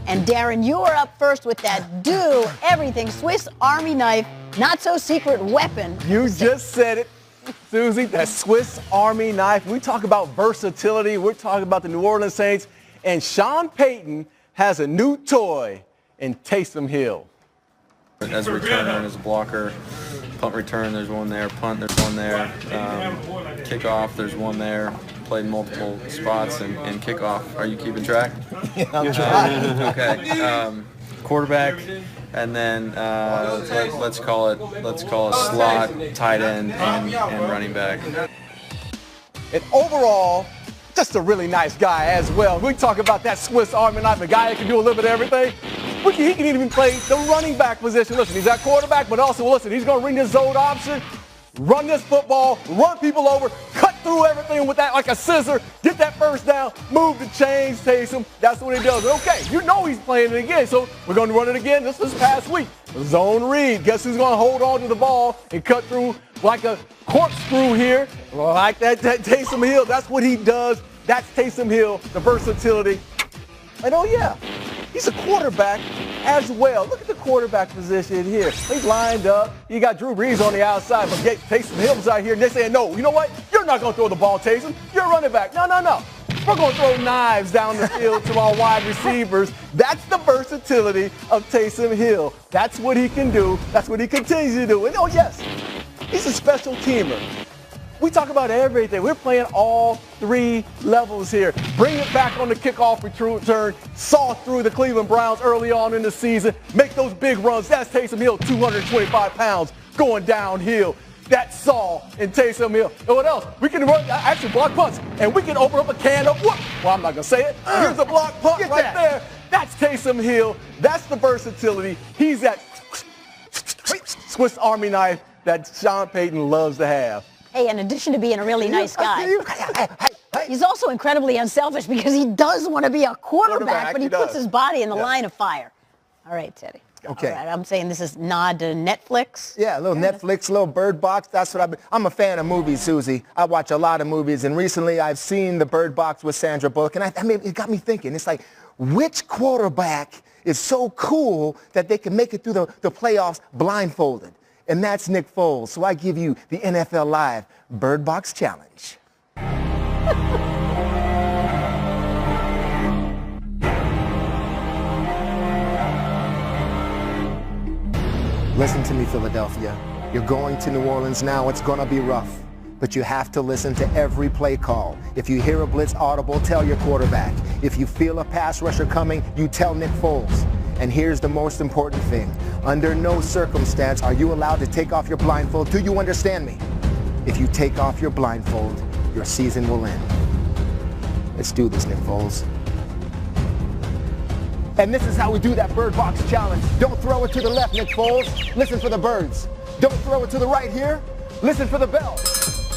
And Darren, you are up first with that do everything Swiss Army knife, not so secret weapon. You just said it, Susie, that Swiss Army knife. We talk about versatility. We're talking about the New Orleans Saints. And Sean Payton has a new toy in Taysom Hill. As a returner, as a blocker, punt return, there's one there. Punt, there's one there. Kickoff, there's one there. Played multiple spots and kickoff. Are you keeping track? Yeah, I'm trying. Okay. Quarterback, and then let's call it slot, tight end, and running back. And overall, just a really nice guy as well. We talk about that Swiss Army knife, a guy that can do a little bit of everything. He can even play the running back position. Listen, he's at quarterback, but also, listen, he's going to ring this zone option, run this football, run people over, cut through everything with that like a scissor, get that first down, move the chains, Taysom. That's what he does. Okay, you know he's playing it again, so we're going to run it again this past week. Zone read. Guess who's going to hold on to the ball and cut through like a corkscrew here, like that Taysom Hill. That's what he does. That's Taysom Hill, the versatility. And oh, yeah, he's a quarterback as well. Look at the quarterback position here. He's lined up. You got Drew Brees on the outside, but Taysom Hill's out here, and they're saying, no, you know what? You're not going to throw the ball, Taysom. You're a running back. No. We're going to throw knives down the field to our wide receivers. That's the versatility of Taysom Hill. That's what he can do. That's what he continues to do. And oh, yes, he's a special teamer. We talk about everything. We're playing all three levels here. Bring it back on the kickoff return. Saw through the Cleveland Browns early on in the season. Make those big runs. That's Taysom Hill, 225 pounds, going downhill. That's Saw and Taysom Hill. And what else? We can run, actually block punts, and we can open up a can of whoop. Well, I'm not going to say it. Here's a block punt right there. That's Taysom Hill. That's the versatility. He's that Swiss Army knife that Sean Payton loves to have. Hey, in addition to being a really nice guy, he's also incredibly unselfish because he does want to be a quarterback, but he puts his body in the line of fire. All right, Teddy. Okay. All right, I'm saying this is nod to Netflix. Yeah, a little Netflix, a little Bird Box. That's what I'm a fan of movies, Susie. I watch a lot of movies, and recently I've seen the Bird Box with Sandra Bullock, and it got me thinking. It's like, which quarterback is so cool that they can make it through the playoffs blindfolded? And that's Nick Foles. So I give you the NFL Live Bird Box Challenge. Listen to me, Philadelphia. You're going to New Orleans now. It's going to be rough. But you have to listen to every play call. If you hear a blitz audible, tell your quarterback. If you feel a pass rusher coming, you tell Nick Foles. And here's the most important thing. Under no circumstance are you allowed to take off your blindfold. Do you understand me? If you take off your blindfold, your season will end. Let's do this, Nick Foles. And this is how we do that Bird Box Challenge. Don't throw it to the left, Nick Foles. Listen for the birds. Don't throw it to the right here. Listen for the bell.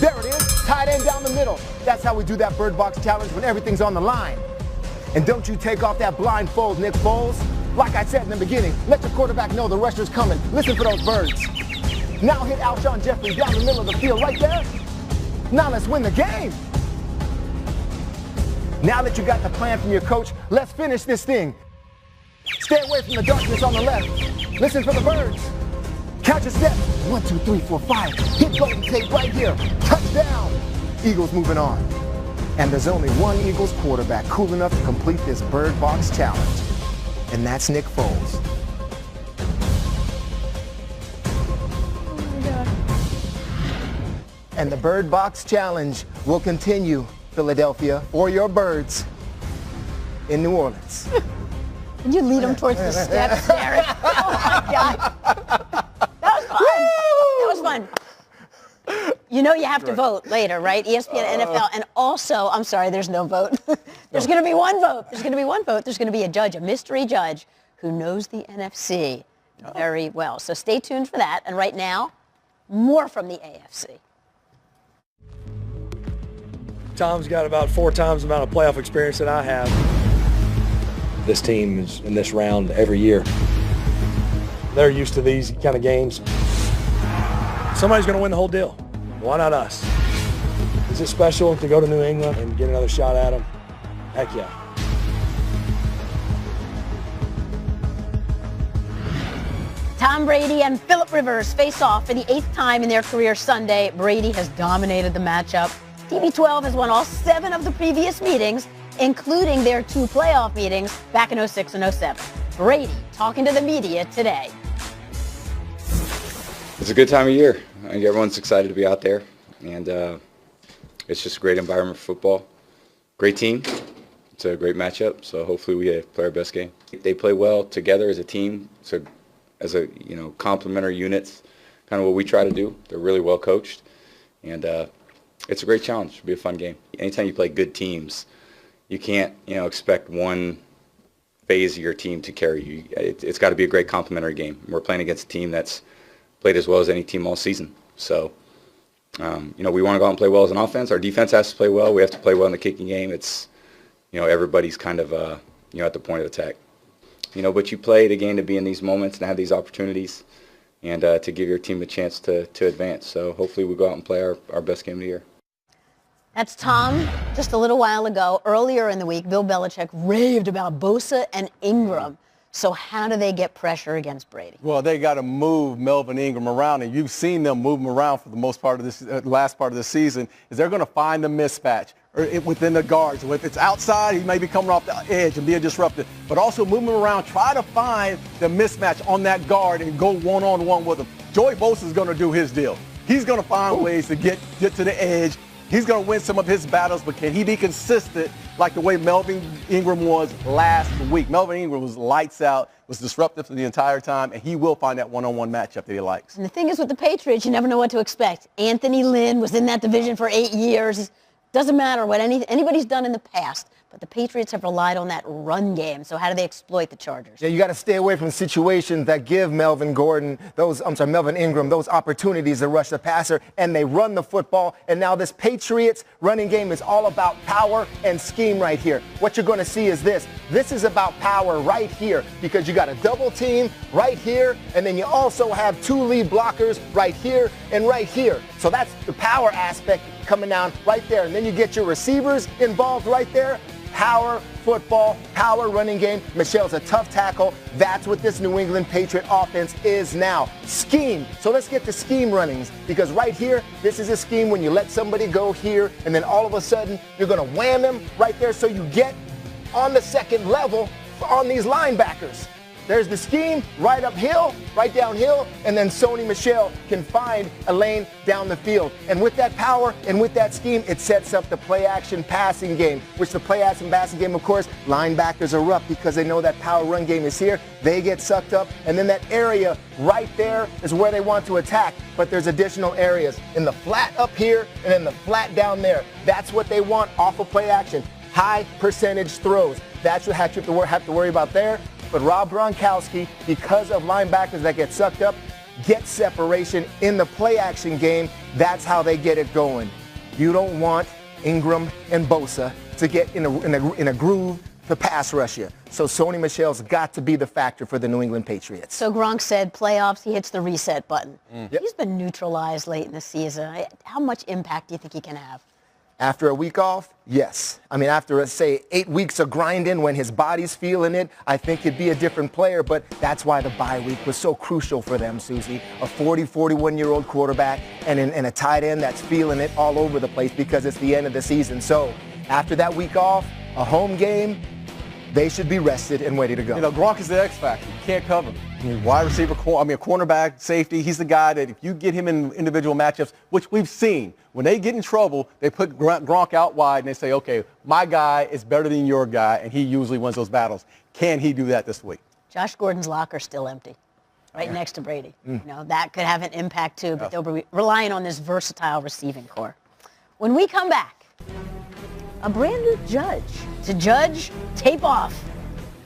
There it is. Tight end down the middle. That's how we do that Bird Box Challenge when everything's on the line. And don't you take off that blindfold, Nick Foles. Like I said in the beginning, let your quarterback know the rusher's coming. Listen for those birds. Now hit Alshon Jeffrey down the middle of the field right there. Now let's win the game. Now that you got the plan from your coach, let's finish this thing. Stay away from the darkness on the left. Listen for the birds. Catch a step. 1, 2, 3, 4, 5. Hit golden tape right here. Touchdown. Eagles moving on. And there's only one Eagles quarterback cool enough to complete this Bird Box Challenge. And that's Nick Foles. Oh my God. And the Bird Box Challenge will continue, Philadelphia, for your birds in New Orleans. Can you lead him towards the steps, Darren? Oh my God. That was fun. That was fun. You know you have to vote later, right? ESPN, NFL, and also, I'm sorry, there's no vote. There's going to be one vote. There's going to be one vote. There's going to be a judge, a mystery judge, who knows the NFC very well. So stay tuned for that. And right now, more from the AFC. Tom's got about 4 times the amount of playoff experience that I have. This team is in this round every year. They're used to these kind of games. Somebody's going to win the whole deal. Why not us? Is it special to go to New England and get another shot at them? Heck yeah. Tom Brady and Phillip Rivers face off for the 8th time in their career Sunday. Brady has dominated the matchup. TB12 has won all 7 of the previous meetings, including their 2 playoff meetings back in 06 and 07. Brady talking to the media today. It's a good time of year. I think everyone's excited to be out there, and it's just a great environment for football. Great team. It's a great matchup, so hopefully we play our best game. They play well together as a team, so as a complementary units, kind of what we try to do. They're really well coached, and it's a great challenge. It'll be a fun game. Anytime you play good teams, you can't expect one phase of your team to carry you. It's got to be a great complementary game. We're playing against a team that's played as well as any team all season, so. We want to go out and play well as an offense. Our defense has to play well. We have to play well in the kicking game. It's, everybody's kind of, at the point of attack. But you play the game to be in these moments and have these opportunities and to give your team a chance to advance. So hopefully we go out and play our best game of the year. That's Tom. Just a little while ago, earlier in the week, Bill Belichick raved about Bosa and Ingram. So how do they get pressure against Brady? Well, they got to move Melvin Ingram around, and you've seen them move him around for the most part of this last part of the season. Is they're going to find the mismatch or within the guards. If it's outside, he may be coming off the edge and being disrupted. But also move him around, try to find the mismatch on that guard and go one-on-one with him. Joey Bosa is going to do his deal. He's going to find ways to get to the edge. He's going to win some of his battles, but can he be consistent like the way Melvin Ingram was last week? Melvin Ingram was lights out, was disruptive for the entire time, and he will find that one-on-one matchup that he likes. And the thing is with the Patriots, you never know what to expect. Anthony Lynn was in that division for 8 years. Doesn't matter what anybody's done in the past, but the Patriots have relied on that run game. So how do they exploit the Chargers? Yeah, you got to stay away from situations that give Melvin Ingram those opportunities to rush the passer, and they run the football. And now this Patriots running game is all about power and scheme right here. What you're going to see is this. This is about power right here because you got a double team right here, and then you also have 2 lead blockers right here and right here. So that's the power aspect coming down right there. And then you get your receivers involved right there. Power football, power running game. Michel's a tough tackle. That's what this New England Patriot offense is now. Scheme. So let's get to scheme runnings because right here, this is a scheme when you let somebody go here and then all of a sudden you're going to wham them right there so you get on the second level on these linebackers. There's the scheme, right uphill, right downhill, and then Sony Michel can find a lane down the field. And with that power and with that scheme, it sets up the play-action passing game, which the play-action passing game, of course, linebackers are up because they know that power run game is here. They get sucked up, and then that area right there is where they want to attack. But there's additional areas in the flat up here and in the flat down there. That's what they want off of play-action. High percentage throws. That's what you have to worry about there. But Rob Gronkowski, because of linebackers that get sucked up, get separation in the play-action game. That's how they get it going. You don't want Ingram and Bosa to get in a groove to pass rush you. So Sony Michel's got to be the factor for the New England Patriots. So Gronk said playoffs, he hits the reset button. Yep. He's been neutralized late in the season. How much impact do you think he can have? After a week off, yes. I mean, after, say, 8 weeks of grinding when his body's feeling it, I think he'd be a different player, but that's why the bye week was so crucial for them, Susie. A 41-year-old quarterback and a tight end that's feeling it all over the place because it's the end of the season. So after that week off, a home game, they should be rested and ready to go. Gronk is the X factor. You can't cover him. Wide receiver, a cornerback, safety. He's the guy that if you get him in individual matchups, which we've seen, when they get in trouble, they put Gronk out wide and they say, okay, my guy is better than your guy, and he usually wins those battles. Can he do that this week? Josh Gordon's locker's still empty, right next to Brady. That could have an impact too, but they'll be relying on this versatile receiving core. When we come back, a brand new judge to judge tape off.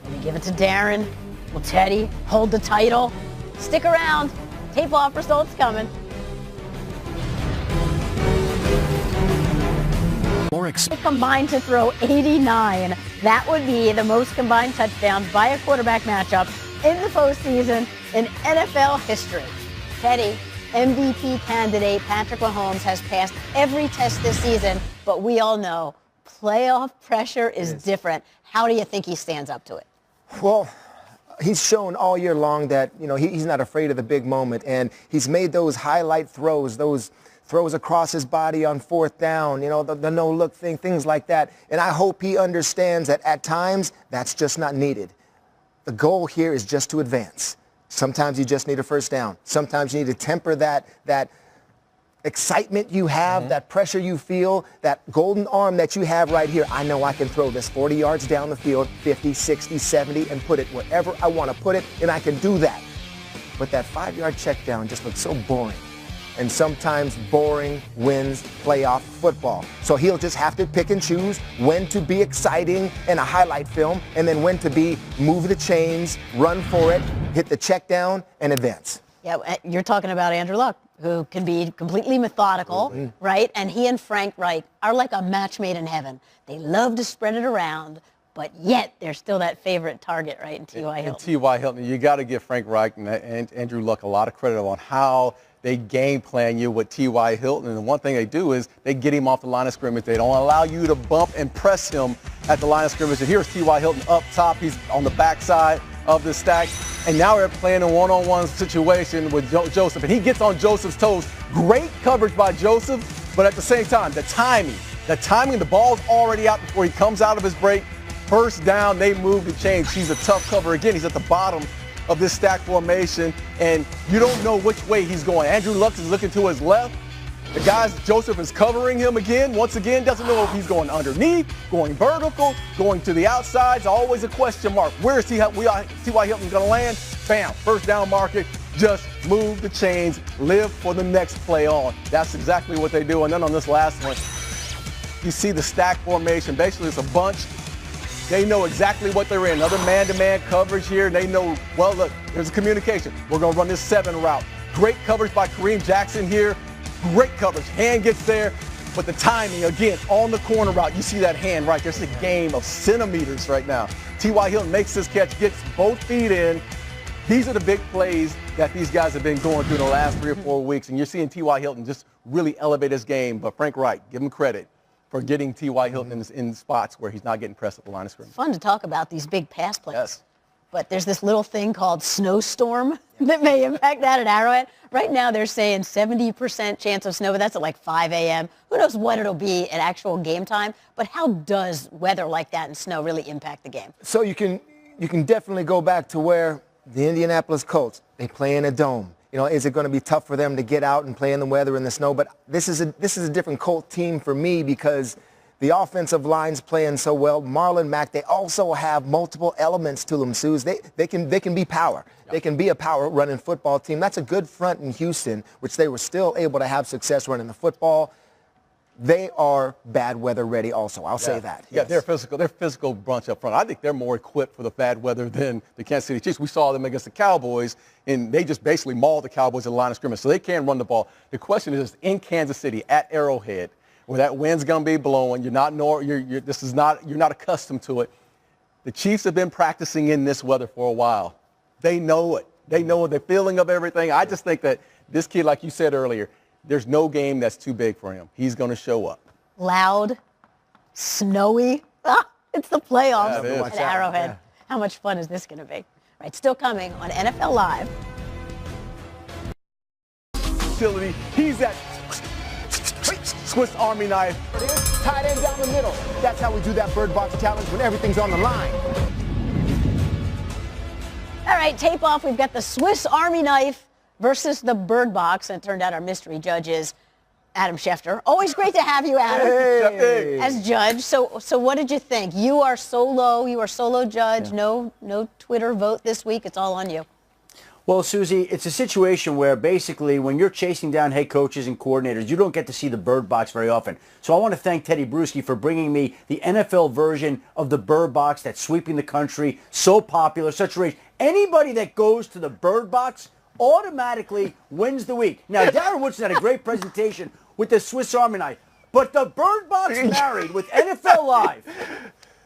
Will we give it to Darren? Will Teddy hold the title? Stick around. Tape off results coming. They combined to throw 89. That would be the most combined touchdowns by a quarterback matchup in the postseason in NFL history. Teddy, MVP candidate Patrick Mahomes has passed every test this season, but we all know playoff pressure is different. How do you think he stands up to it? Well, he's shown all year long that, he's not afraid of the big moment, and he's made those highlight throws, those throws across his body on 4th down, the no-look thing, things like that. And I hope he understands that at times that's just not needed. The goal here is just to advance. Sometimes you just need a 1st down. Sometimes you need to temper that excitement you have, that pressure you feel, that golden arm that you have right here. I know I can throw this 40 yards down the field, 50, 60, 70, and put it wherever I want to put it, and I can do that. But that 5-yard check down just looks so boring. And sometimes boring wins playoff football. So he'll just have to pick and choose when to be exciting in a highlight film and then when to be move the chains, run for it, hit the check down, and advance. Yeah, you're talking about Andrew Luck, who can be completely methodical, right? And he and Frank Reich are like a match made in heaven. They love to spread it around, but yet they're still that favorite target, right, in T.Y. Hilton. T.Y. Hilton, you got to give Frank Reich and Andrew Luck a lot of credit on how they game plan you with T.Y. Hilton. And the one thing they do is they get him off the line of scrimmage. They don't allow you to bump and press him at the line of scrimmage. And here's T.Y. Hilton up top. He's on the backside of the stack. And now they're playing a one-on-one situation with Joseph. And he gets on Joseph's toes. Great coverage by Joseph. But at the same time, the timing, the ball's already out before he comes out of his break. 1st down, they move the chains. He's a tough cover. Again, he's at the bottom of this stack formation, and you don't know which way he's going. Andrew Luck is looking to his left. The guy, Joseph, is covering him again. Once again, doesn't know if he's going underneath, going vertical, going to the outside. It's always a question mark. Where is T.Y. Hilton going to land? Bam, 1st down market. Just move the chains, live for the next play on. That's exactly what they do. And then on this last one, you see the stack formation. Basically, it's a bunch. They know exactly what they're in. Another man-to-man coverage here. They know, well, look, there's a communication. We're going to run this 7 route. Great coverage by Kareem Jackson here. Great coverage. Hand gets there. But the timing, again, on the corner route, you see that hand right there. It's a game of centimeters right now. T.Y. Hilton makes this catch, gets both feet in. These are the big plays that these guys have been going through the last 3 or 4 weeks. And you're seeing T.Y. Hilton just really elevate his game. But Frank Reich, give him credit for getting T.Y. Hilton in spots where he's not getting pressed at the line of scrimmage. Fun to talk about these big pass plays. Yes. But there's this little thing called snowstorm that may impact that at Arrowhead. Right now they're saying 70% chance of snow, but that's at like 5 a.m. Who knows what it'll be at actual game time. But how does weather like that and snow really impact the game? So you can definitely go back to where the Indianapolis Colts, they play in a dome. Is it going to be tough for them to get out and play in the weather in the snow? But this is a different Colt team for me because the offensive line's playing so well. Marlon Mack, they also have multiple elements to them, Suze. They can be power. Yep. They can be a power running football team. That's a good front in Houston, which they were still able to have success running the football. They are bad weather ready also. I'll say that. Yeah, yes. they're physical bunch up front. I think they're more equipped for the bad weather than the Kansas City Chiefs. We saw them against the Cowboys, and they just basically mauled the Cowboys at the line of scrimmage, so they can run the ball. The question is, in Kansas City at Arrowhead, where that wind's going to be blowing, you're not accustomed to it. The Chiefs have been practicing in this weather for a while. They know it. They know the feeling of everything. I just think that this kid, like you said earlier, there's no game that's too big for him. He's going to show up. Loud, snowy. It's the playoffs at Arrowhead. Yeah. How much fun is this going to be? Right, still coming on NFL Live. He's at Swiss Army knife. Tight end down the middle. That's how we do that bird box challenge when everything's on the line. All right, tape off. We've got the Swiss Army knife versus the bird box, and it turned out our mystery judge is Adam Schefter. Always great to have you, Adam, as judge. So what did you think? You are solo judge. Yeah. No Twitter vote this week. It's all on you. Well, Susie, it's a situation where basically when you're chasing down head coaches and coordinators, you don't get to see the bird box very often. So I want to thank Teddy Bruschi for bringing me the NFL version of the bird box that's sweeping the country, so popular, such rage. Anybody that goes to the bird box automatically wins the week. Now, Darren Woodson had a great presentation with the Swiss Army knife, but the bird box married with NFL Live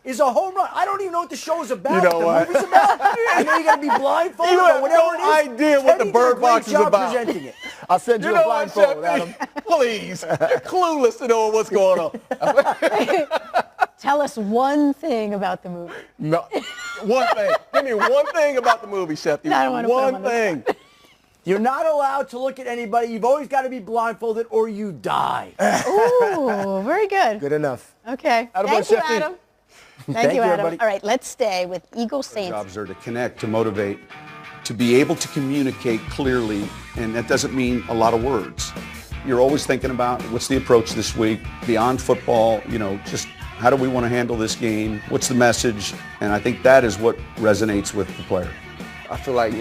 is a home run. I don't even know what the show is about. You know what? The movie's about. I know you got to be blindfolded or whatever it is. No idea what the bird box is about. Presenting it. I'll send you a blindfold, Adam. Please. You're clueless to know what's going on. Tell us one thing about the movie. No, one thing. Give me one thing about the movie, Shefty. I don't want to put him on One the thing. You're not allowed to look at anybody. You've always got to be blindfolded or you die. Ooh, very good. Good enough. Okay. Attaboy, Thank you, Shefty. Adam. Thank you, Adam. everybody. All right, let's stay with Eagles Saints. Jobs are to connect, to motivate, to be able to communicate clearly, and that doesn't mean a lot of words. You're always thinking about what's the approach this week, beyond football, just how do we want to handle this game, what's the message, and I think that is what resonates with the player. I feel like,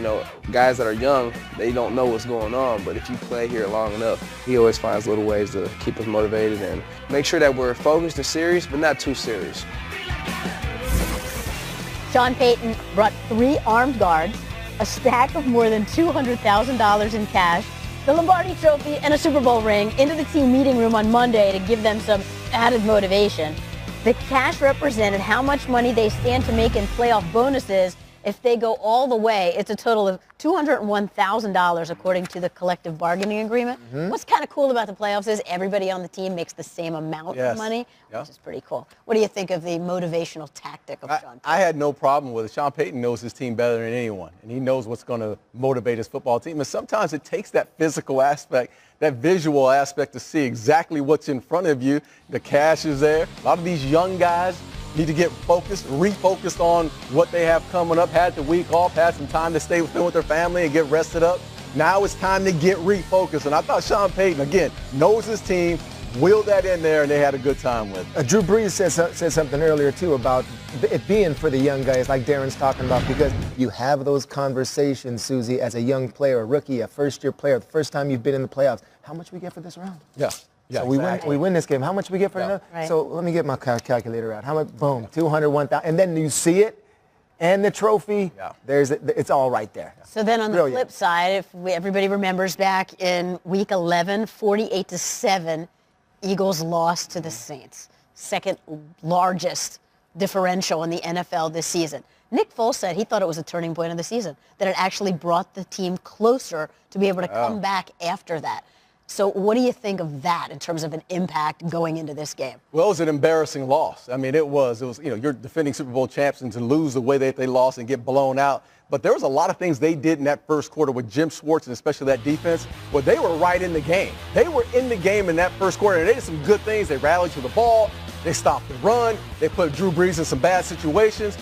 guys that are young, they don't know what's going on, but if you play here long enough, he always finds little ways to keep us motivated and make sure that we're focused and serious, but not too serious. Sean Payton brought 3 armed guards, a stack of more than $200,000 in cash, the Lombardi Trophy, and a Super Bowl ring into the team meeting room on Monday to give them some added motivation. The cash represented how much money they stand to make in playoff bonuses if they go all the way. It's a total of $201,000 according to the collective bargaining agreement. What's kind of cool about the playoffs is everybody on the team makes the same amount of money, which is pretty cool. What do you think of the motivational tactic of Sean Payton? I had no problem with it. Sean Payton knows his team better than anyone, and he knows what's going to motivate his football team. And sometimes it takes that physical aspect, that visual aspect to see exactly what's in front of you. The cash is there. A lot of these young guys need to get focused, refocused on what they have coming up, had the week off, had some time to stay with their family and get rested up. Now it's time to get refocused. And I thought Sean Payton, again, knows his team, wheeled that in there, and they had a good time with it. Drew Brees said something earlier, too, about it being for the young guys, like Darren's talking about, because you have those conversations, Susie, as a young player, a rookie, a first-year player, the first time you've been in the playoffs. How much we get for this round? Yeah. Yeah, so exactly. we win this game. How much we get for another? Right. So let me get my calculator out. How much? Boom, 201,000. And then you see it, and the trophy. Yeah. It's all right there. So then on the Brilliant. flip side, everybody remembers back in Week 11, 48-7, Eagles lost to the Saints. Second largest differential in the NFL this season. Nick Foles said he thought it was a turning point of the season, that it actually brought the team closer to be able to come back after that. So what do you think of that in terms of an impact going into this game? Well, it was an embarrassing loss. I mean, it was, you're defending Super Bowl champs, and to lose the way that they lost and get blown out. But there was a lot of things they did in that first quarter with Jim Schwartz and especially that defense, where they were right in the game. They were in the game in that first quarter, and they did some good things. They rallied to the ball. They stopped the run. They put Drew Brees in some bad situations.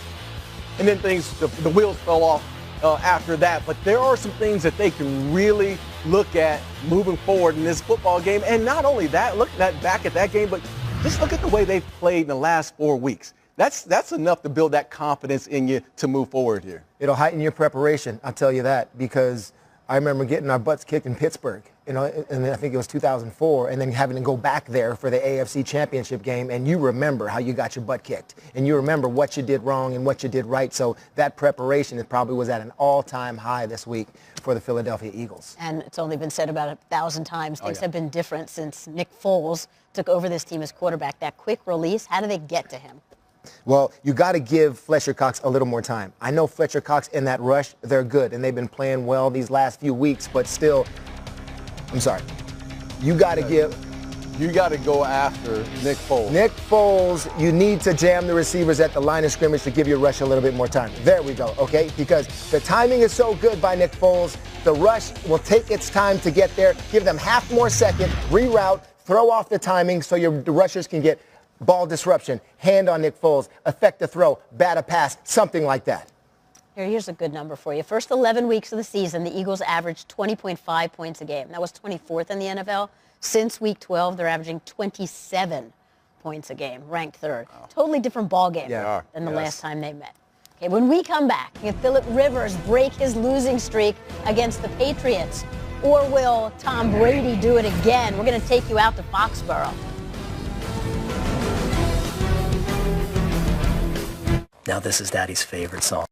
And then the wheels fell off after that. But there are some things that they can really look at moving forward in this football game. And not only that, look back at that game, but just look at the way they've played in the last 4 weeks. That's enough to build that confidence in you to move forward here. It'll heighten your preparation, I'll tell you that, because I remember getting our butts kicked in Pittsburgh, and I think it was 2004, and then having to go back there for the AFC Championship game, and you remember how you got your butt kicked, and you remember what you did wrong and what you did right. So that preparation, it probably was at an all-time high this week for the Philadelphia Eagles. And it's only been said about 1,000 times. Things have been different since Nick Foles took over this team as quarterback. That quick release, how do they get to him? Well, you got to give Fletcher Cox a little more time. I know Fletcher Cox in that rush, they're good, and they've been playing well these last few weeks, but still, I'm sorry. You got to go after Nick Foles. Nick Foles, you need to jam the receivers at the line of scrimmage to give your rush a little bit more time. There we go, okay? Because the timing is so good by Nick Foles, the rush will take its time to get there. Give them half more second, reroute, throw off the timing so the rushers can get ball disruption, hand on Nick Foles, affect the throw, bat a pass, something like that. Here's a good number for you. First 11 weeks of the season, the Eagles averaged 20.5 points a game. That was 24th in the NFL. Since Week 12, they're averaging 27 points a game, ranked third. Wow. Totally different ball game than the last time they met. Okay, when we come back, can Phillip Rivers break his losing streak against the Patriots? Or will Tom Brady do it again? We're going to take you out to Foxborough. Now this is Daddy's favorite song.